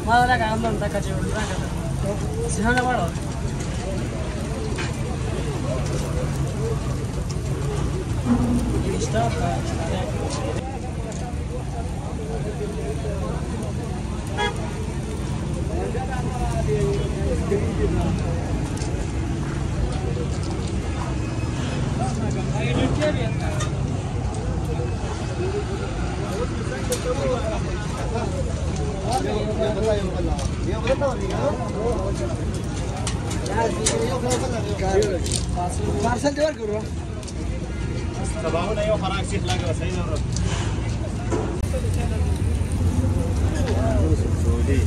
Madre cagando en taca, chico. Si no le guardo. Y listo. Parcel देवर करू تبعه نه یو خراک سیخ لګه صحیح ده سعودي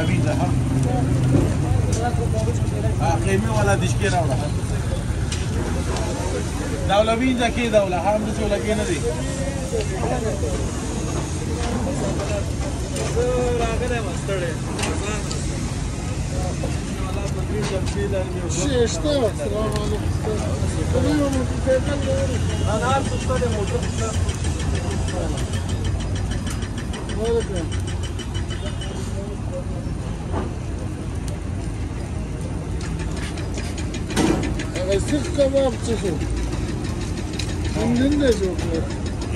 ویزه هم قیمه ولا دشکی راوړه دوله ویزه کې دوله هم د څو لګې نه دي راغله مستړې شیشته السلام علیکم انا عارف اشتغل موجود وعلیکم سیخ کباب څه هم نن نه جوړ کړ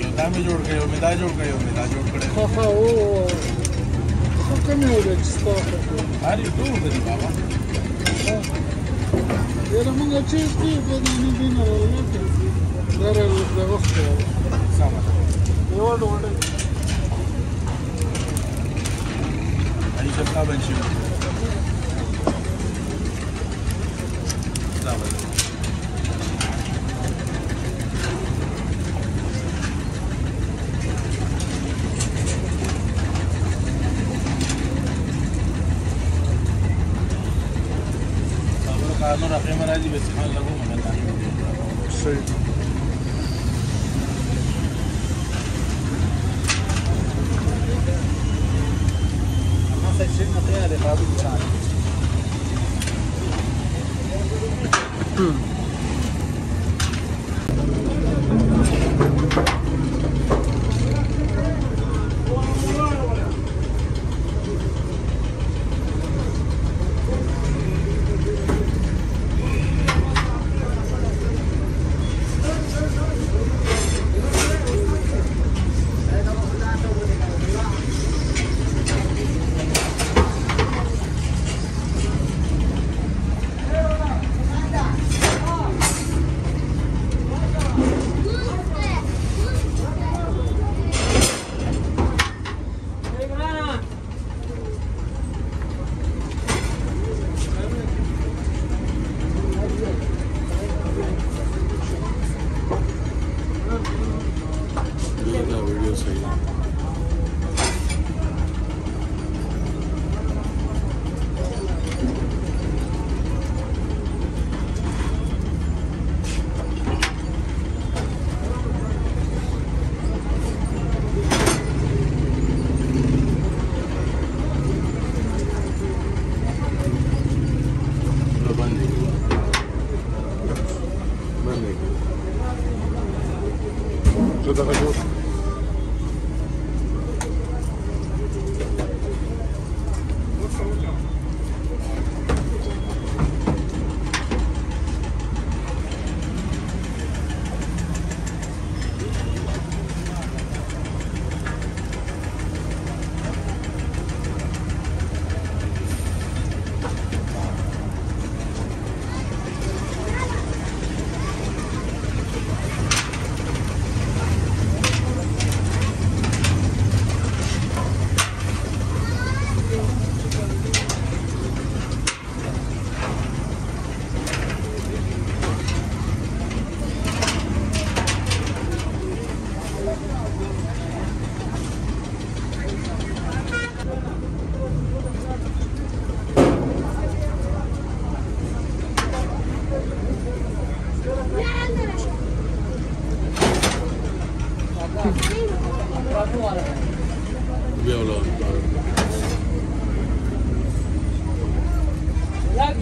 یو دا مې جوړ کړ یو مې دا جوړ کړ یو مې دا جوړ کړ ها او څه کومه وړه چې تاسو هرې ټول دي بابا یره موږ چې په دې نه نه راوړل دا وخت سم یو ډول هي څه بنشي قانون رقم راځي به سیمه لګو مګر صحیح ما سيشن مخيا ده قابل انسان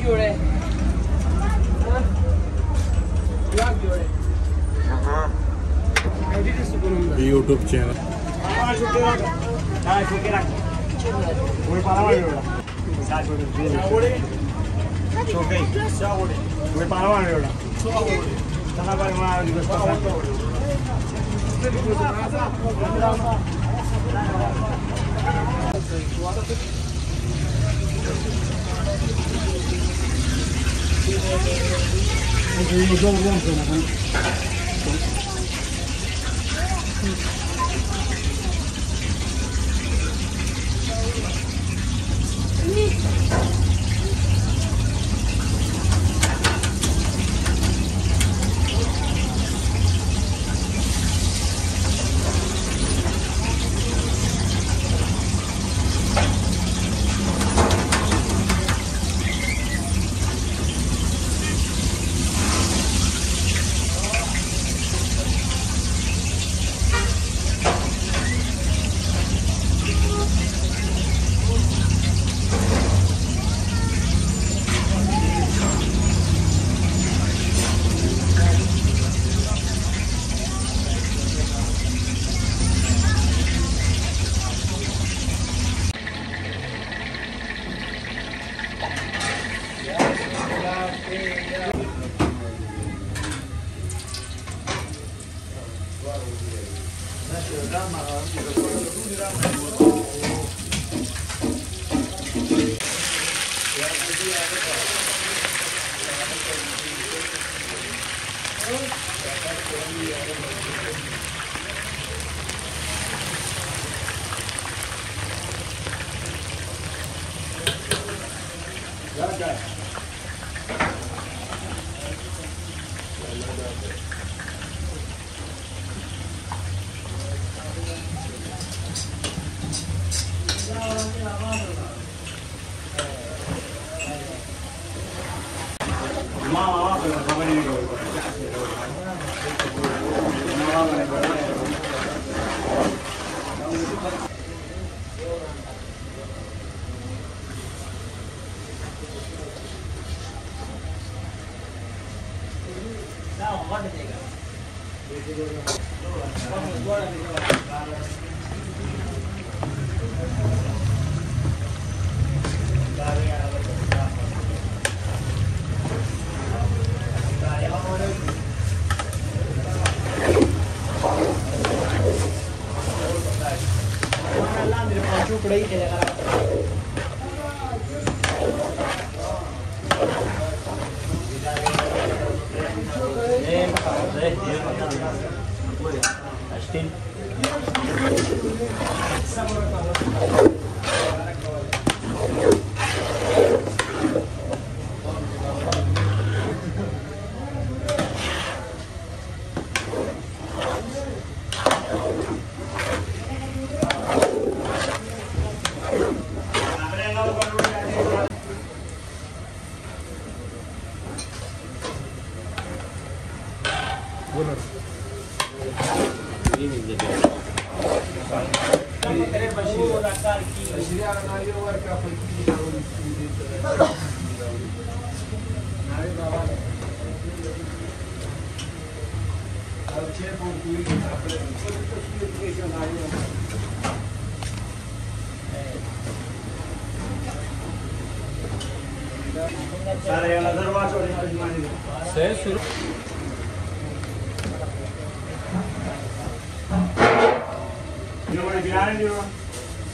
जोड़े ब्लॉग जोड़े एडिट सुकून YouTube channel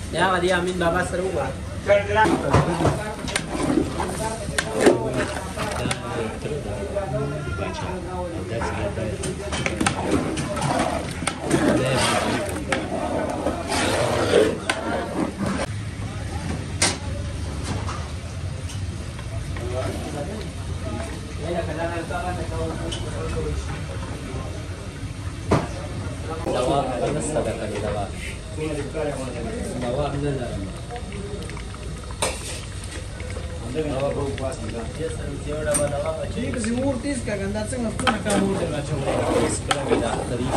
Ya, tadi Amin Bapak seru Pak. Dawa panas sadaqah di dawa. Dawa alhamdulillah. Dawa berubah sudah. Ya sekarang dawa. Ini kesimur tis kagak datang langsung nak kabur dengan coba. Sekarang beda dari.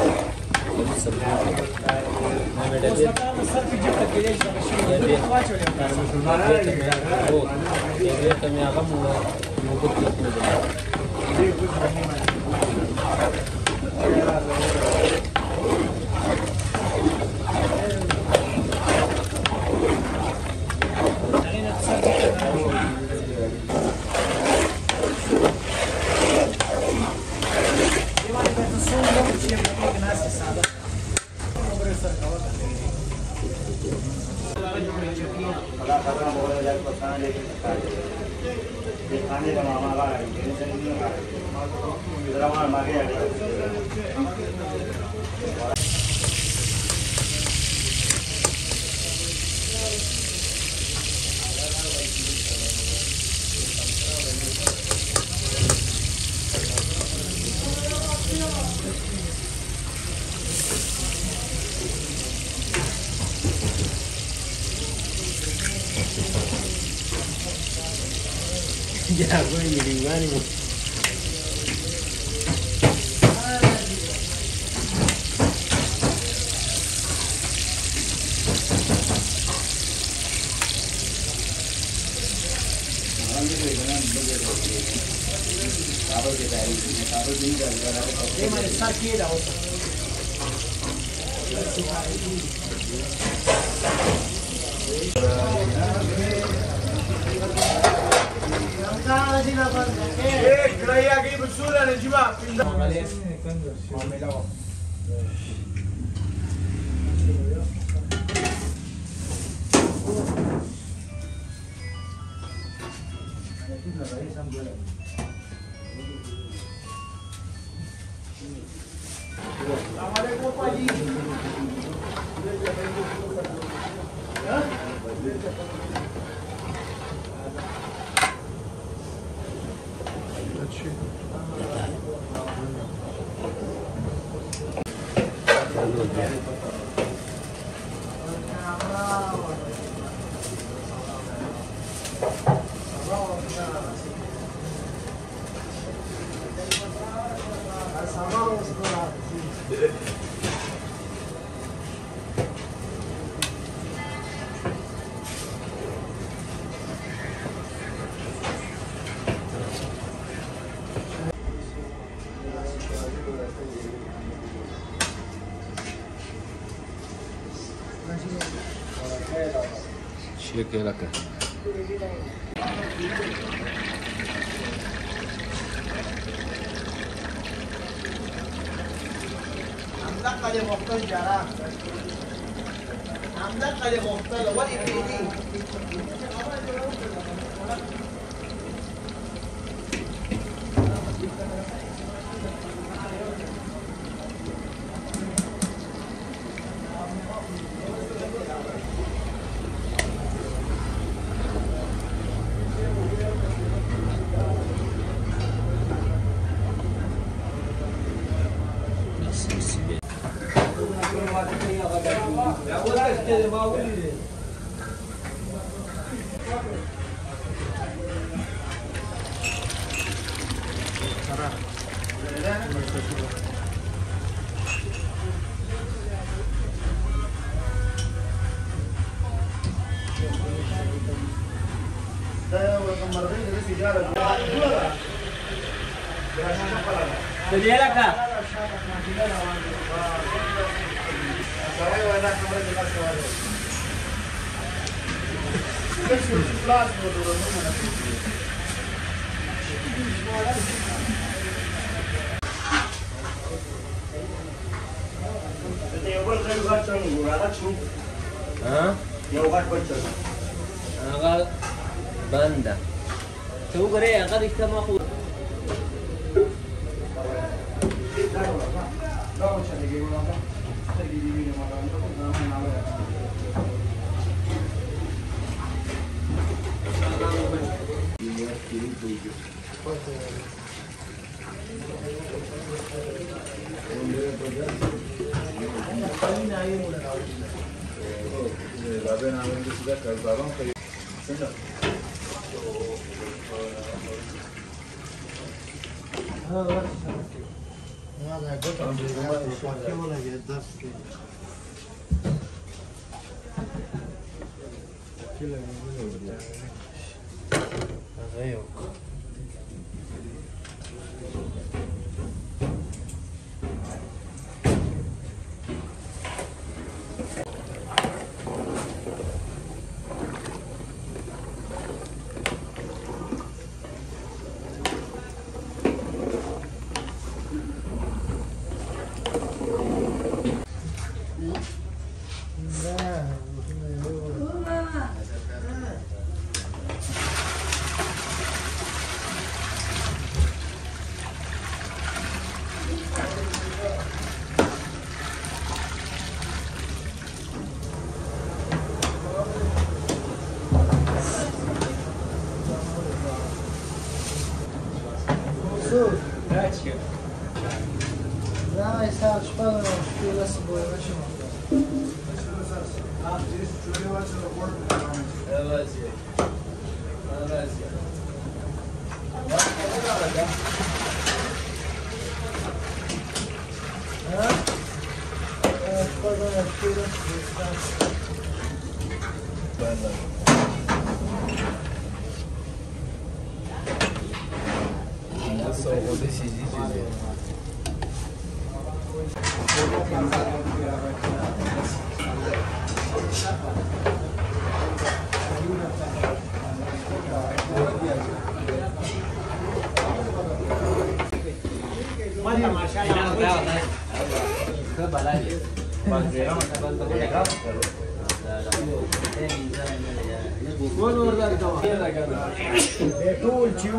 Ya, gue jadi gimana nih? Cheguei lá, cara. عملاق عليه مختل جارا عملاق عليه مختل ولي بيدي Agak banda. Tahu kare agak kita mau.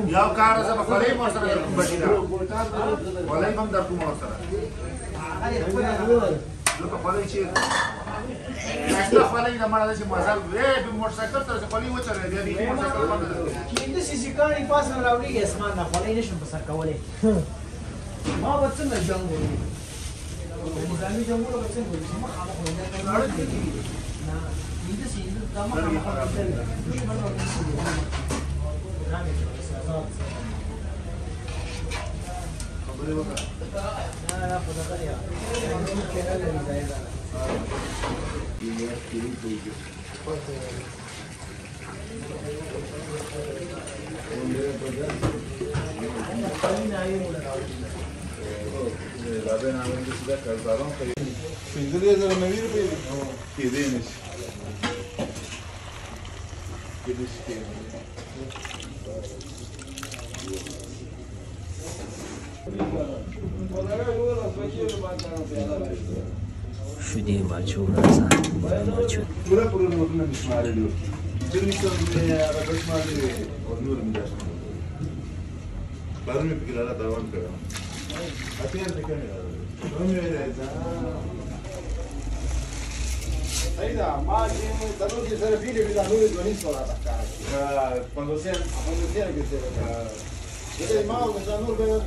یو کار زه په خولۍ مو سره درکوم بشیره خولۍ هم درکوم ورسره زه په خولۍ چې ښایسته خولۍ ده مړه ده چې مزل به موټرسایکل سره چې خولۍ وچلوې بیا دې موټرسایکل خوند نه درکوي د سیسي کاڼي پاسه راوړېږي اسمان نه خولۍ نشم په سر کولی ما به څنګه جنګ وکړو نظامي جنګونه به څنګه وکړو مخامخ خبرې وکړه پنځه زره نوي روپۍ کېدی نه شي کېدی شي شدی ماچو راځه ماچو پورا نورونه مې شمارلي وو ځینې څه مې هغه بشمارلي وې او نور مې داسې پرون مې پکې راله داوان کړم اتیا دې کړی Aida, ma da non ci sarà figlio che da noi non sono attaccati. Quando si è che si vede ma che da noi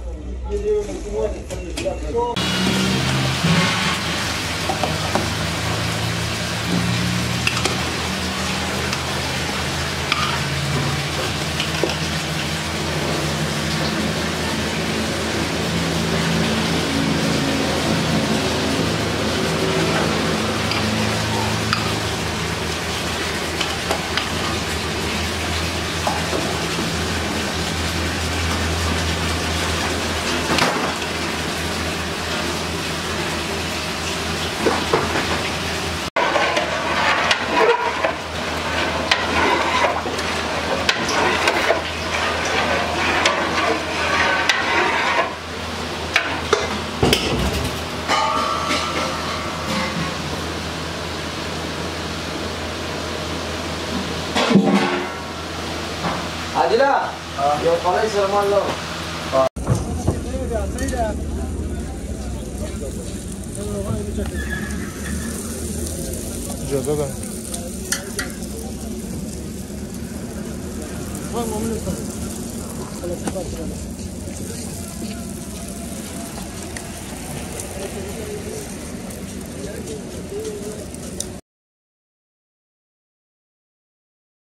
gli devono continuare a Adila, your college Salman Lo. Joga ga. Vamos,